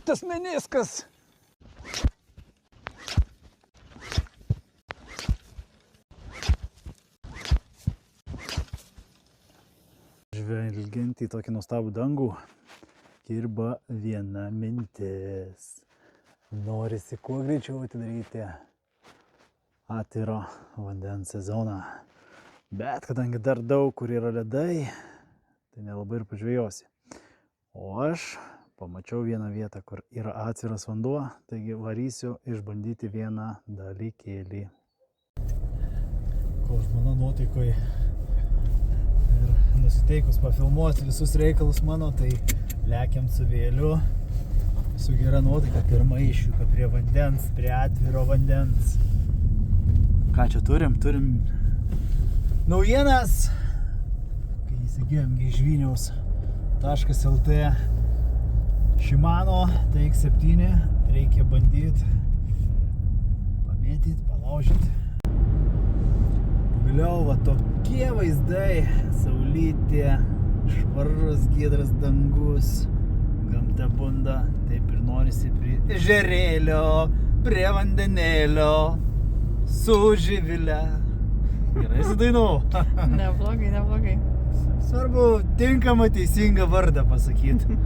tas meniskas. Žvelgiant į tokį nuostabų dangų, kirba viena mintis. Norisi kuo greičiau atidaryti atviro vandens sezoną. Bet kadangi dar daug kur yra ledai, tai nelabai ir pažvejosi. O aš pamačiau vieną vietą, kur yra atviras vanduo, taigi varysiu išbandyti vieną dalykėlį. Kol žmona nuotaikoje ir nusiteikus pafilmuoti visus reikalus mano, tai lekiam su vėliu, su gera nuotaika, pirma išvyka prie vandens, prie atviro vandens. Ką čia turim? Turim naujienas, kai įsigijom iš Vilniaus.lt Shimano TX7, reikia bandyti pamėtyti, palaužyti. Pagaliau va tokie vaizdai, saulytė, švarus giedras dangus, gamta bunda, taip ir norisi prie ežerėlio, prie vandenėlio, su živile. Gerai sudainau. Neblogai, neblogai. Svarbu tinkamą teisingą vardą pasakyti.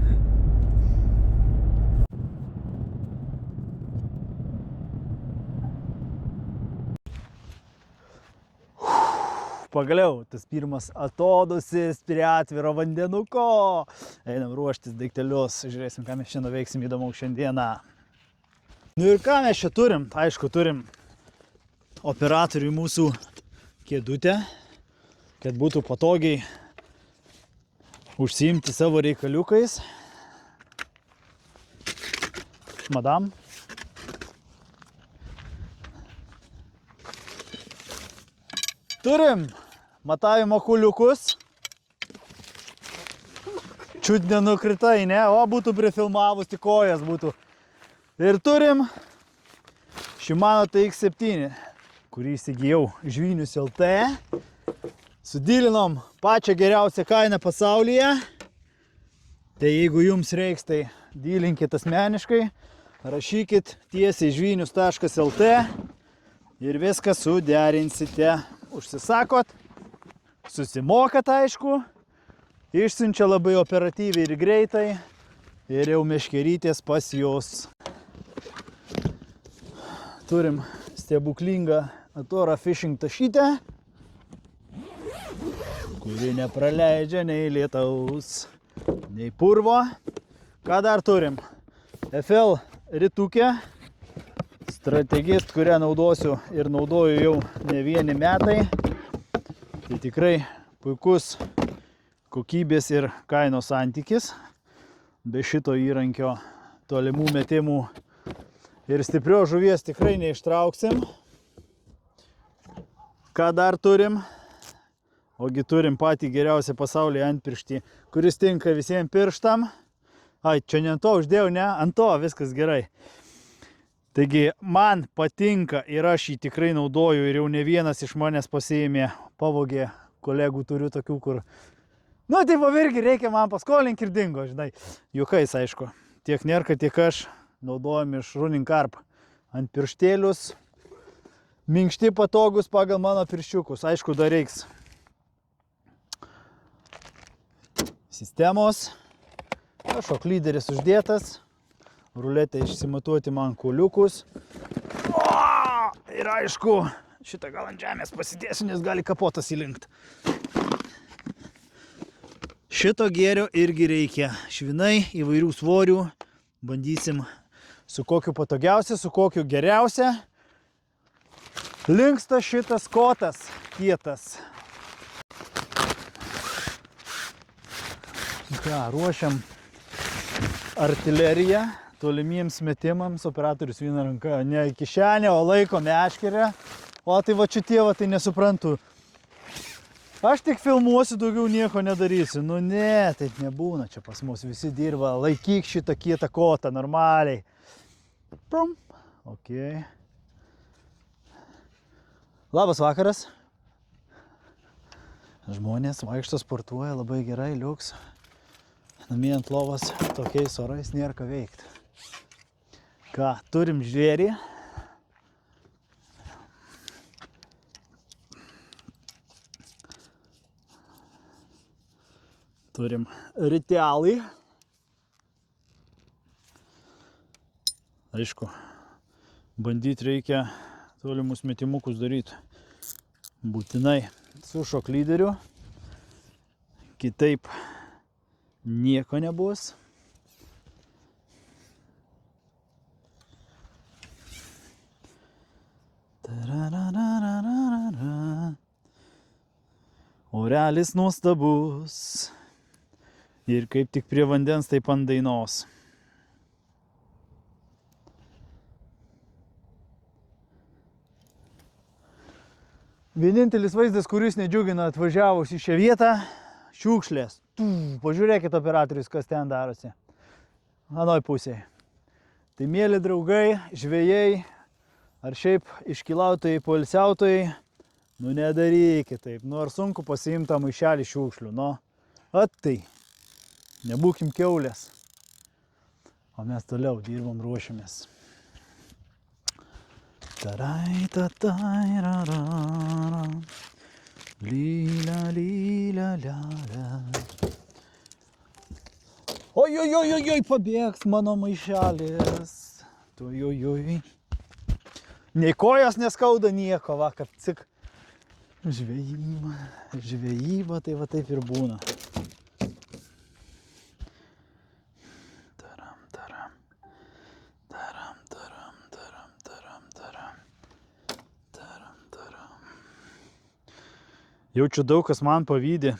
Pagaliau, tas pirmas atodusis prie atviro vandenuko. Einam ruoštis daiktelius, žiūrėsim, ką mes šiandien veiksim įdomaus šiandieną. Nu ir ką mes čia turim? Aišku, turim operatoriui mūsų kėdutę, kad būtų patogiai užsiimti savo reikaliukais. Madam. Turim matavimo kuliukus. Čiut nenukritai, ne? O būtų prifilmavus, tik kojas būtų. Ir turim Shimano TX7, kurį įsigijau Žvynius.lt. Sudilinom pačią geriausią kainą pasaulyje. Tai jeigu jums reiks, tai dylinkit asmeniškai. Rašykit tiesiai Žvynius.lt ir viską suderinsite. Užsisakot, susimokat aišku, išsiunčia labai operatyviai ir greitai ir jau meškerytės pas jos. Turim stebuklingą Atora Fishing tašytę, kuri nepraleidžia nei lietaus, nei purvo. Ką dar turim? FL ritukę. Strategist, kurią naudosiu ir naudoju jau ne vieni metai. Tai tikrai puikus kokybės ir kainos santykis. Be šito įrankio tolimų metimų ir stiprios žuvies tikrai neištrauksim. Ką dar turim? Ogi turim patį geriausią pasaulyje antpirštį, kuris tinka visiems pirštam. Ai, čia ne ant to uždėjau, ne? Ant to, viskas gerai. Taigi, man patinka ir aš jį tikrai naudoju ir jau ne vienas iš manęs pasiėmė, pavogė, kolegų turiu tokių, kur... Nu, tai irgi reikia man paskolink ir dingo, žinai. Juokais, aišku. Tiek Nerka, tiek aš naudojam iš Running Carp ant pirštėlius. Minkšti, patogus pagal mano pirščiukus. Aišku, dar reiks sistemos. Šok lyderis uždėtas. Ruletę išsimatuoti man kuliukus. O, ir aišku, šitą gal ant žemės pasidėsiu, nes gali kapotas įlinkt. Šito gėrio irgi reikia. Švinai įvairių svorių. Bandysim su kokiu patogiausia, su kokiu geriausia. Linksta šitas kotas kietas. Ką, ruošiam artileriją. Tolimiems metimams operatorius viena ranka ne į kišenę, o laiko meškerę. O tai va šitie, va tai nesuprantu. Aš tik filmuosiu, daugiau nieko nedarysiu. Nu ne, taip nebūna. Čia pas mus visi dirba. Laikyk šitą kietą kotą normaliai. Prum. Ok. Labas vakaras. Žmonės vaikšto, sportuoja labai gerai, liuks. Namie ant lovos tokiais orais nėra ką veikti. Ką, turim žvėrį. Turim ritelį. Aišku, bandyti reikia tolimus metimukus daryti. Būtinai su šoklyderiu. Kitaip nieko nebus. Orelis nuostabus. Ir kaip tik prie vandens, taip ant dainos. Vienintelis vaizdas, kuris nedžiugina atvažiavus į šią vietą – šiukšlės. Pažiūrėkit, operatorius, kas ten darosi. Anoj pusėje. Tai mėly draugai, žvejai, ar šiaip iškylautojai, poilsiautojai, nu nedarykit taip. Nu ar sunku pasiimti tą maišelį šiukšlių. Nu, tai. Nebūkim kiaulės. O mes toliau dirbam, ruošiamės. Tarai, tatai, rarara. Lila, lila, lala. Oi, pabėgs mano maišelis. Oi. Nei kojos neskauda nieko, va, kaip cik. Žvejyba, tai va taip ir būna. Jaučiu, daug kas man pavydi.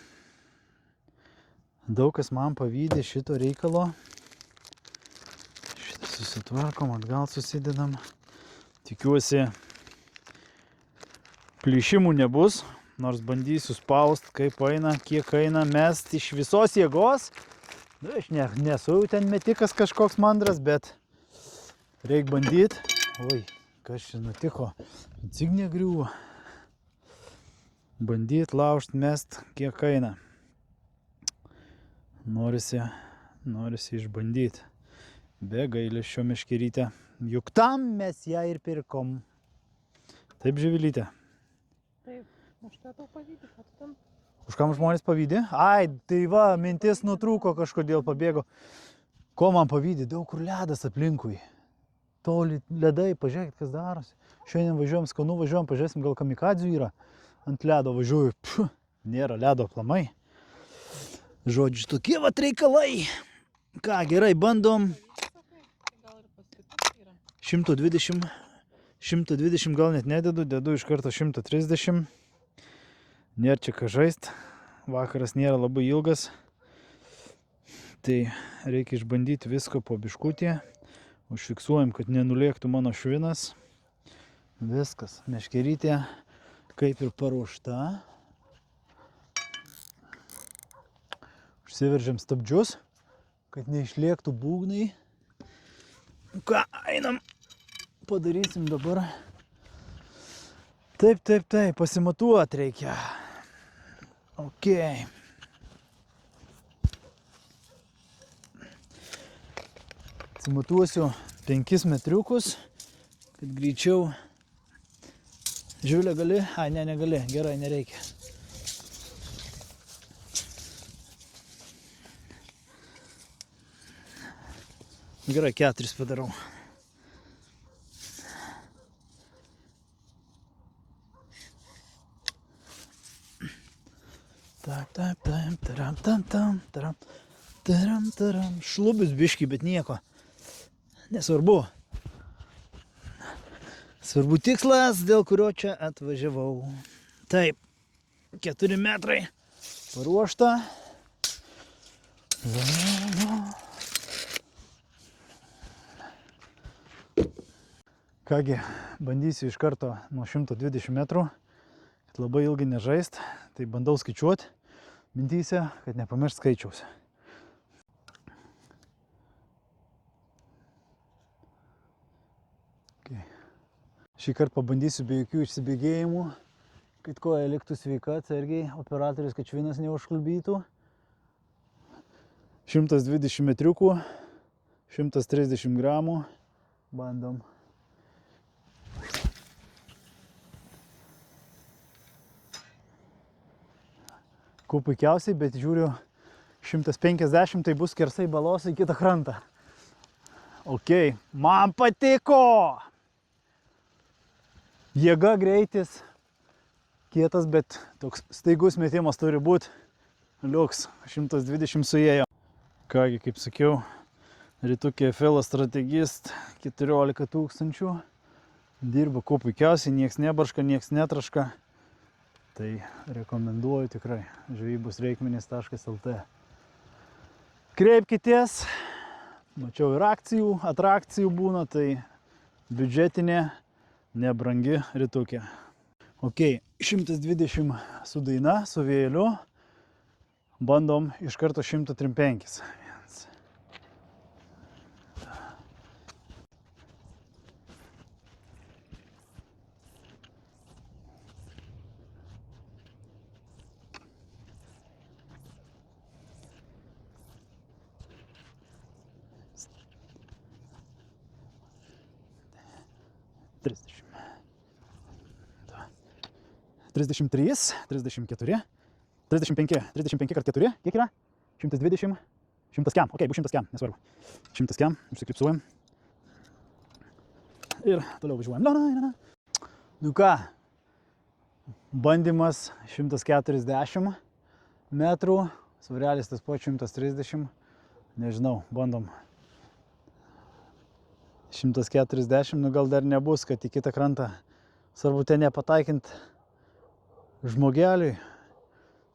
Daug kas man pavydi šito reikalo. Šitą susitvarkom, atgal susidedam. Tikiuosi, plyšimų nebus, nors bandysiu spaust, kaip eina, kiek eina, mest iš visos jėgos. Nu, aš nesu ten metikas kažkoks mandras, bet reik bandyt. Oi, kas čia nutiko? Cig negriuvo. Bandyt, laužt, mest, kiek eina. Norisi išbandyt. Be gailesčio meškerytę. Juk tam mes ją ir pirkom. Taip, Živilytė? Taip, už ką tau pavydi, ką tu tam? Už kam žmonės pavydi? Ai, tai va, mintis nutrūko, kažkodėl pabėgo. Ko man pavydi? Daug kur ledas aplinkui. Toli ledai, pažiūrėkit, kas darosi. Šiandien važiuojam skanu, važiuojam, pažiūrėsim, gal kamikadzių yra. Ant ledo važiuoju. Nėra ledo aplamai. Žodžiu, tokie vat reikalai. Ką, gerai, bandom. 120 gal net nededu, dedu iš karto 130. Nėra čia ką žaist. Vakaras nėra labai ilgas. Tai reikia išbandyti visko po biškutį. Užfiksuojam, kad nenulėktų mano švinas. Viskas. Meškerytė kaip ir paruošta. Užsiveržiam stabdžius, kad neišlėktų būgnai. Ką, einam. Padarysim dabar. Taip, pasimatuot reikia. Ok. Atsimatuosiu 5 metriukus, kad greičiau. Živilė, gali? Ai, ne, negali. Gerai, nereikia. Gerai, 4 padarau. Taram. Šlubis biški, bet nieko. Nesvarbu. Svarbu tikslas, dėl kurio čia atvažiavau. Taip, 4 metrai paruošta. Kągi, bandysiu iš karto nuo 120 metrų, kad labai ilgai nežaist. Tai bandau skaičiuoti mintyse, kad nepamiršt skaičiaus. Šį kartą pabandysiu be jokių išsibėgėjimų, kad koja liktų sveika, atsargiai, operatorius, kad švinas neužklubdytų. 120 metriukų, 130 gramų. Bandom. Kuo puikiausiai, bet žiūriu 150, tai bus skersai balos į kitą krantą. Ok, man patiko! Jėga, greitis, kietas, bet toks staigus metimas turi būti. Liuks, 120 suėjo. Kągi, kaip sakiau, Ritukė FL strategist, 14 000. Dirba kuo puikiausiai, nieks nebarška, nieks netraška. Tai rekomenduoju tikrai. žvejybosreikmenys.lt. Kreipkitės. Mačiau ir akcijų, atrakcijų būna, tai biudžetinė, nebrangi Ritukė. Ok, 120 su daina, su vėjeliu. Bandom iš karto 135. Trisdešimt 34, 35 kart 4, kiek yra? 120, 100 kem, ok, bus 100 kem, nesvarbu. 100 kem, užsiklipsuojam. Ir toliau važiuojam. Nu ką, bandymas 140 metrų, svarelis tas pat 130, nežinau, bandom. 140, nu gal dar nebus, kad į kitą krantą svarbu ten nepataikint žmogeliui.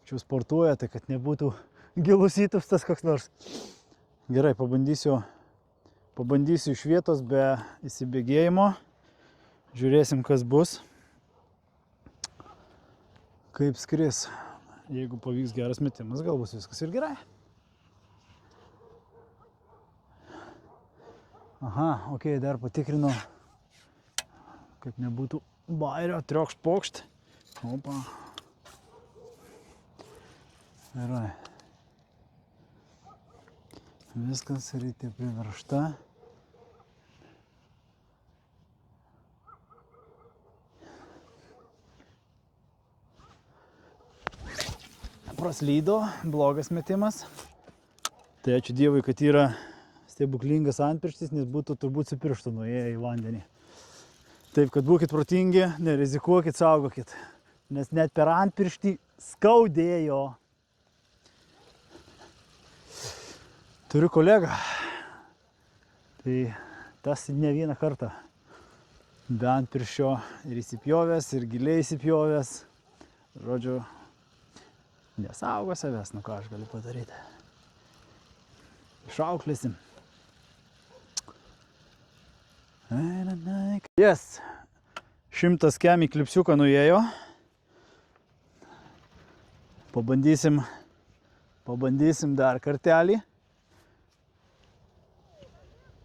Čia sportuoja, tai kad nebūtų gilus įtūpstas koks nors. Gerai, pabandysiu iš vietos be įsibėgėjimo. Žiūrėsim, kas bus. Kaip skris. Jeigu pavyks geras metimas, gal bus viskas ir gerai. Aha, ok, dar patikrinu, kad nebūtų bairio, triokšt pokšt. Opa. Gerai. Viskas rytė priveršta. Praslydo, blogas metimas. Tai ačiū Dievui, kad yra stebuklingas antpirštis, nes būtų turbūt su pirštu nuėję į vandenį. Taip, kad būkit protingi, nerizikuokit, saugokit. Nes net per antpirštį skaudėjo. Turiu kolegą. Tai tas ne vieną kartą. Be antpirščio ir įsipjovęs, ir giliai įsipjovęs. Žodžiu, nesaugo savęs, nu ką aš galiu padaryti. Išauklėsim. Yes. 100 kem į klipsiuką nuėjo. Pabandysim dar kartelį.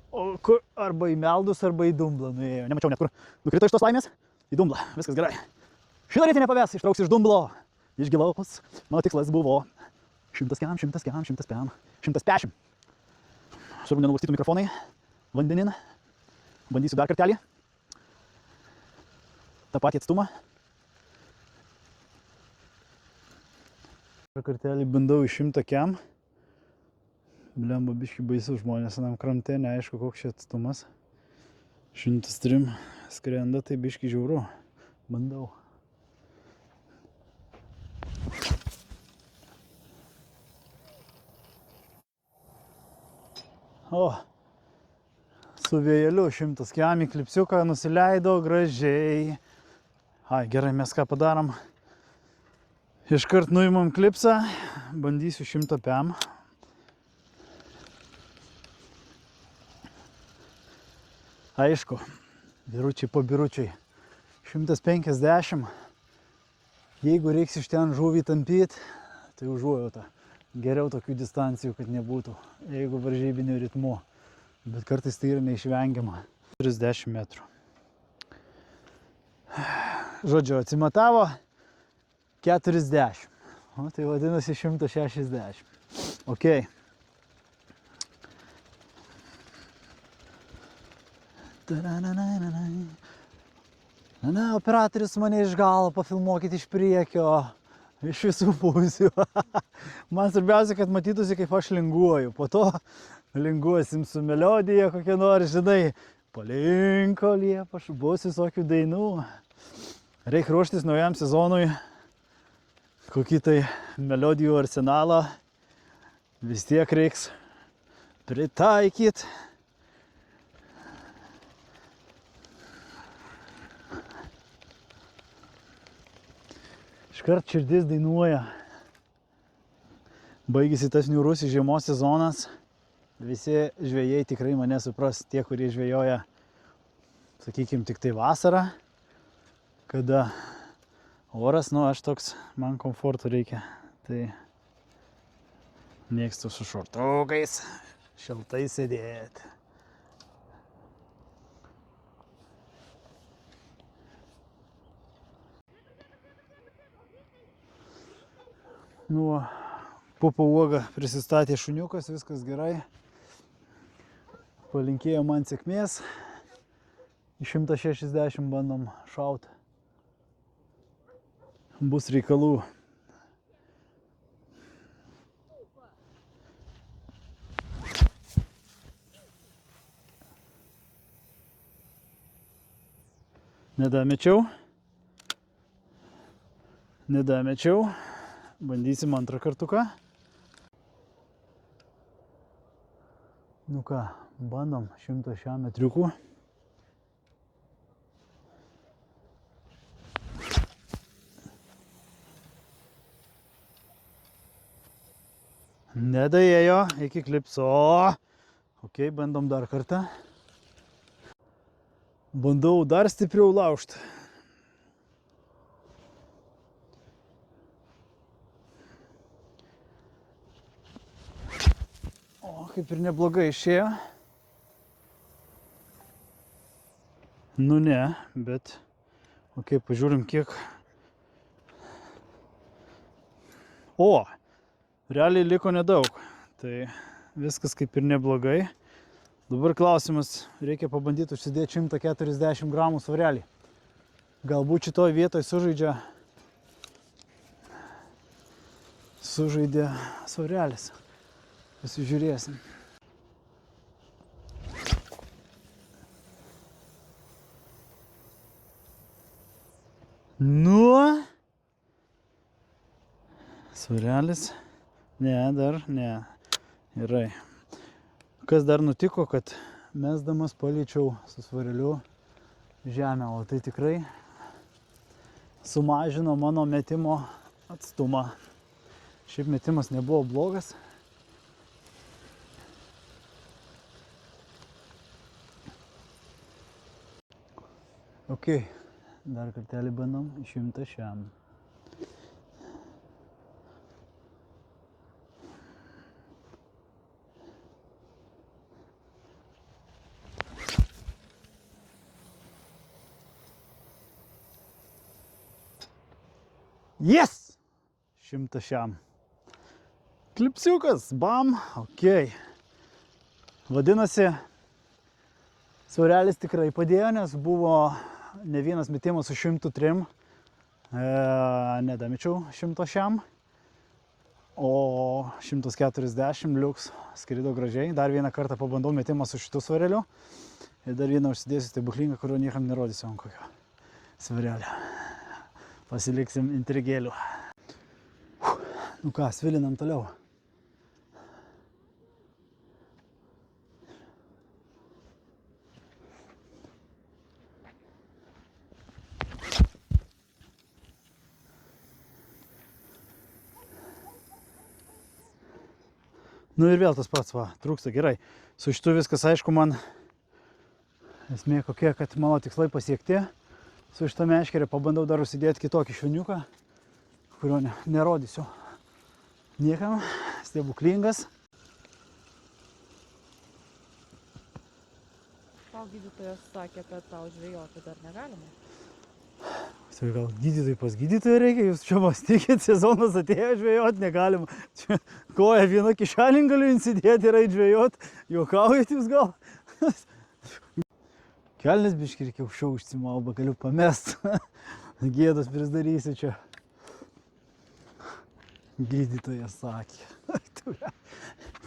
O kur arba į meldus, arba į dumblą nuėjo. Nemačiau net kur nukrito iš tos laimės. Į dumblą. Viskas gerai. Šitą rytį nepaves, ištrauks iš dumblo. Iš gilaus. Mano tikslas buvo 100 kem, 100 kem, 100 kem, 150. Svarbu nenulakstytų mikrofonai vandenin. Bandysiu dar kartelį. tą patį atstumą. Kartelį bandau iš 100 kem. Blemba, biški baisu, žmonės anam krante, neaišku koks čia atstumas. 103 skrenda, tai biški žiauru. Bandau. O, su vėjeliu 100 kem į klipsiuką nusileido gražiai. Ai, gerai, mes ką padarom. Iškart nuimam klipsą, bandysiu 100 pem. Aišku, biručiai po biručiai. 150. Jeigu reiks iš ten žuvį tampyti, tai užuojauta. Geriau tokių distancijų, kad nebūtų, jeigu varžybiniu ritmu. Bet kartais tai yra neišvengiama. 30 metrų. Žodžiu, atsimatavo 40. O, tai vadinasi 160. Ok. Na, operatorius mane iš galo pafilmuokit iš priekio, iš visų pusių. Man svarbiausia, kad matytųsi, kaip aš linguoju. Po to linguosim su melodija kokia nors, žinai. Palinko Liepa, bus visokių dainų. Reikia ruoštis naujam sezonui. Kokį tai melodijų arsenalą vis tiek reiks pritaikyti. Iškart širdis dainuoja. Baigėsi tas niūrusis žiemos sezonas. Visi žvejai tikrai mane supras, tie, kurie žvejoja, sakykim, tik tai vasarą, kada oras, aš toks, man komforto reikia, tai mėgstu su šortukais, šiltai sėdėti. Pupo uoga prisistatė šuniukas, viskas gerai. Palinkėjo man sėkmės. Iš 160 bandom šaut. Bus reikalų. Nedamečiau. Bandysim antrą kartuką. Bandom 100 metriukų. Nedaėjo iki klipso. Ok, bandom dar kartą. Bandau dar stipriau laužti. Kaip ir neblogai išėjo. Ne, bet ok, pažiūrim kiek. Realiai liko nedaug. Tai viskas kaip ir neblogai. Dabar klausimas, reikia pabandyti užsidėti 140 gramų svarelį. Galbūt šitoj vietoj sužaidė svarelis. Pasižiūrėsim. Svarelis. Dar ne. Gerai. Kas dar nutiko, kad mesdamas paliečiau su svareliu žemę, o tai tikrai sumažino mano metimo atstumą. Šiaip metimas nebuvo blogas. Ok, dar kartelį bandom, 100 šiam. Yes! 100 šiam. Klipsiukas, bam, ok. Vadinasi, svarelis tikrai padėjo, nes buvo ne vienas metimas su 103. Nedamečiau 100 šiam. O 140 liuks skrido gražiai. Dar vieną kartą pabandau metimą su šitu svareliu. Ir dar vieną užsidėsiu stebuklingą, kurio niekam nerodysiu ant kokio svarelio. Pasiliksim intrigėlių. Svilinam toliau. Ir vėl tas pats, trūksta gerai. Su šitu viskas aišku, man esmė kokia, kad mano tikslai pasiekti. Su šitą meškerę pabandau dar užsidėti kitokį šuniuką, kurio nerodysiu niekam. Stebuklingas. Tau gydytojas sakė, kad tau žvejoti dar negalima. Tai gal gydytojai pas gydytoją reikia, jūs čia mąstykit, sezonas atėjo, žvejoti negalima. Čia koja viena kišenį galiu įsidėti ir eit žvejoti. Juokaujat jūs gal? Kelnes biški reikia aukščiau užsimauba, galiu pamest. Gėdos prisdarysiu čia. Gydytojas sakė.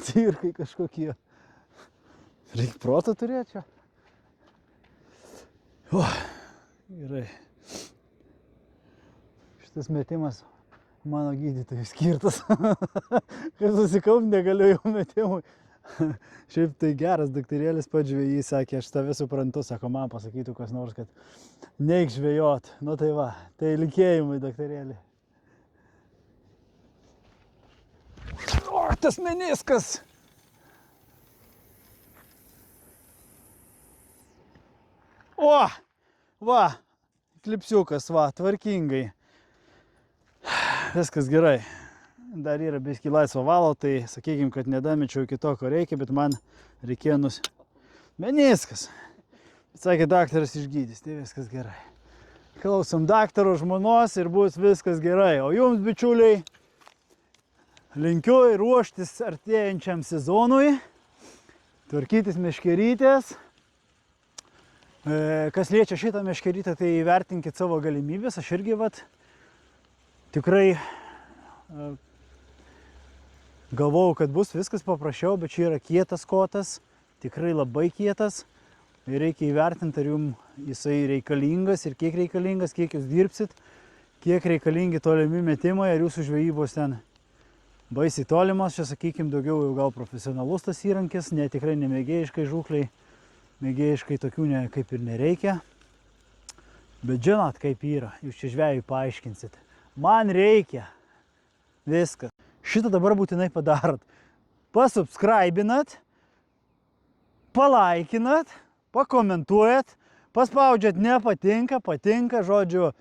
Cirkai kažkokie. Reikia protą turėti čia. O, gerai. Šitas metimas mano gydytojui skirtas. Kai susikaupt negaliu jau metimui. Šiaip tai geras daktarėlis pats žvejys, sakė, aš tave suprantu, sako, man pasakytų kas nors, kad neik žvejot. Nu tai va, tai linkėjimai daktarėlį. O, tas meniskas! O, va, klipsiukas, va, tvarkingai. Viskas gerai. Dar yra biški laisvo valo, tai sakykim, kad nedamečiau iki to, ko reikia, bet man reikėjo meniskas. Bet sakė, daktaras išgydys, tai viskas gerai. Klausom daktaro žmonos ir bus viskas gerai. O jums, bičiuliai, linkiu ruoštis artėjančiam sezonui, tvarkytis meškerytės. Kas liečia šitą meškerytę, tai įvertinkit savo galimybės. Aš irgi tikrai galvojau, kad bus viskas paprasčiau, bet čia yra kietas kotas, tikrai labai kietas. Ir reikia įvertinti, ar jums jisai reikalingas ir kiek reikalingas, kiek jūs dirbsit, kiek reikalingi tolimi metimai, ar jūsų žvejybos ten baisiai tolimos. Čia, sakykim, daugiau jau gal profesionalus tas įrankis, ne tikrai nemėgėjiškai žūkliai, mėgėjiškai tokių kaip ir nereikia. Bet žinot, kaip yra, jūs čia žvejui paaiškinsit. Man reikia viskas. Šitą dabar būtinai padarot. Pasubscribinat, palaikinat, pakomentuojat, paspaudžiat nepatinka, patinka, žodžiu,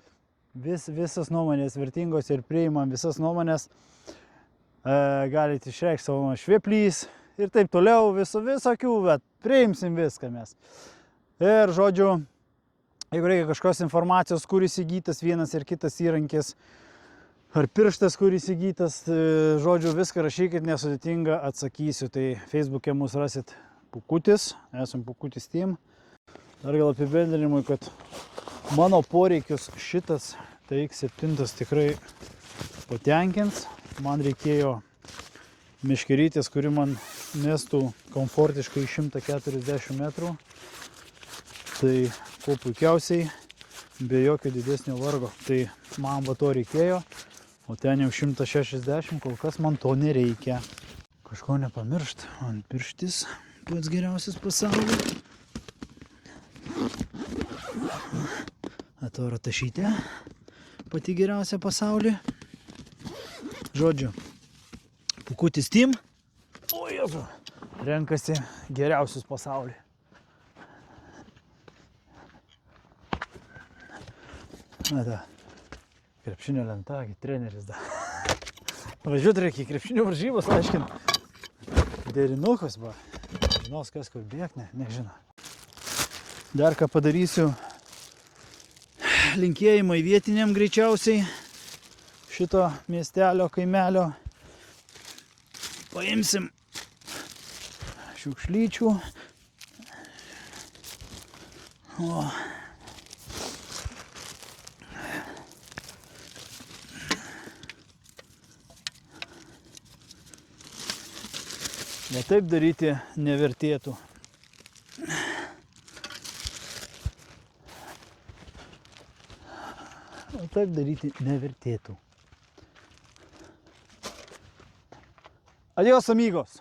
visas nuomonės vertingos ir priimam visas nuomonės. Galite išreikšti savo šveplys ir taip toliau, visokių, bet priimsim viską mes. Ir, žodžiu, jeigu reikia kažkokios informacijos, kur įsigytas vienas ir kitas įrankis, ar pirštas, kur įsigytas, žodžiu, viską rašykit, nesudėtinga, atsakysiu. Tai Facebook'e mus rasit Pukutis, esam Pukutis Team. Dar gal apibendrinimui, kad mano poreikius šitas TX7 tikrai patenkins. Man reikėjo meškerytės, kuri man mestų komfortiškai 140 metrų. Tai kuo puikiausiai, be jokio didesnio vargo. Tai man to reikėjo. O ten jau 160, kol kas man to nereikia. Kažko nepamiršt, ant pirštis pats geriausias pasaulyje. Atvara tašytė, pati geriausia pasaulyje. Žodžiu, Pukutis Team, o Jėzu, renkasi geriausius pasaulyje. Na, krepšinio lenta, treneris da. Važiuoti reikia krepšinio varžybos, aiškint. Derinukas, žinos kas kur bėg, nežino. Dar ką padarysiu, linkėjimai vietiniam greičiausiai šito miestelio, kaimelio. Paimsim šiukšlyčių. O. Bet taip daryti nevertėtų. Taip daryti nevertėtų. Adios, amigos!